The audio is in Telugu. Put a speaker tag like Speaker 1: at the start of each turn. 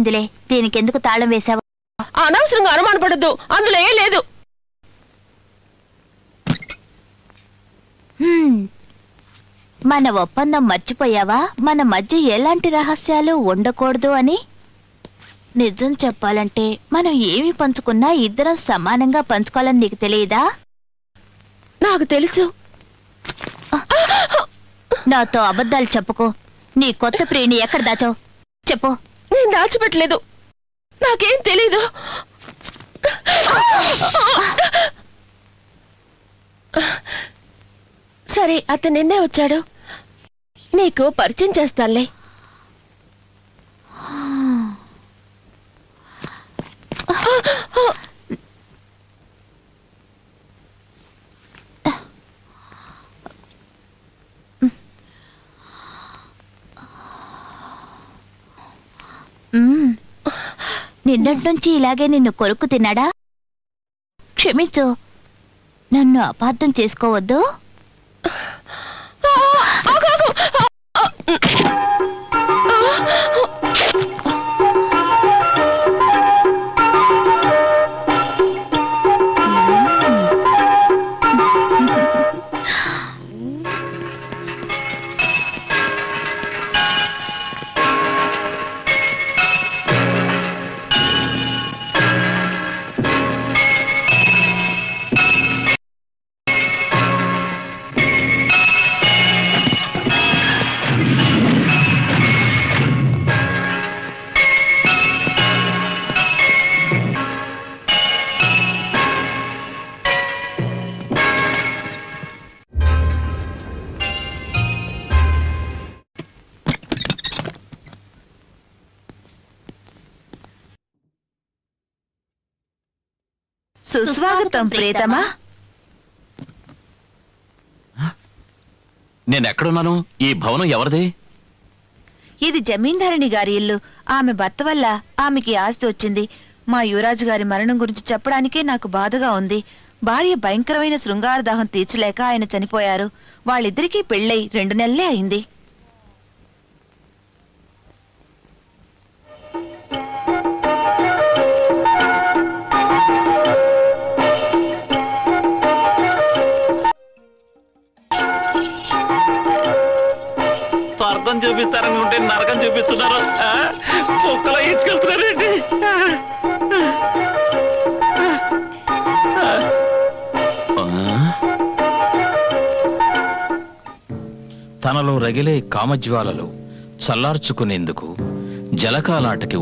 Speaker 1: ఏమైందిలే, దీనికెందుకు తాళం వేశావు?
Speaker 2: అనవసరంగా అనుమానపడద్దు, అందులో ఏం లేదు.
Speaker 1: మన ఒప్పందం మర్చిపోయావా? మన మధ్య ఎలాంటి రహస్యాలు ఉండకూడదు అని. నిజం చెప్పాలంటే మనం ఏమి పంచుకున్నా ఇద్దరం సమానంగా పంచుకోవాలని నీకు తెలియదా?
Speaker 2: నాకు తెలుసు.
Speaker 1: నాతో అబద్ధాలు చెప్పుకో. నీ కొత్త ప్రియుని ఎక్కడ దాచావు చెప్పు.
Speaker 2: నేను దాచిపెట్టలేదు, నాకేం తెలీదు. సరే, అతను నిన్నే వచ్చాడు, నీకు పరిచయం చేస్తానులే.
Speaker 1: నిన్నటి నుంచి ఇలాగే నిన్ను కొరుక్కు తిన్నాడా? క్షమించు, నన్ను అపార్థం చేసుకోవద్దు. సుస్వాగతం ప్రియతమా.
Speaker 3: నేనెక్కడున్నాను? ఈ భవనం ఎవరిది?
Speaker 1: ఇది జమీందారిణి గారి ఇల్లు. ఆమె భర్త వల్ల ఆమెకి ఆస్తి వచ్చింది. మా యువరాజు గారి మరణం గురించి చెప్పడానికే నాకు బాధగా ఉంది. భార్య భయంకరమైన శృంగార దాహం తీర్చలేక ఆయన చనిపోయారు. వాళ్ళిద్దరికీ పెళ్ళై 2 నెలలే అయింది.
Speaker 3: స్వర్గం చూపిస్తారని ఉంటే నరకం చూపిస్తున్నారు. కుక్కలో ఇచ్చుకెళ్తున్నారేంటి? తనలో రగిలే కామజ్వాలలు చల్లార్చుకునేందుకు జలకాలాటకి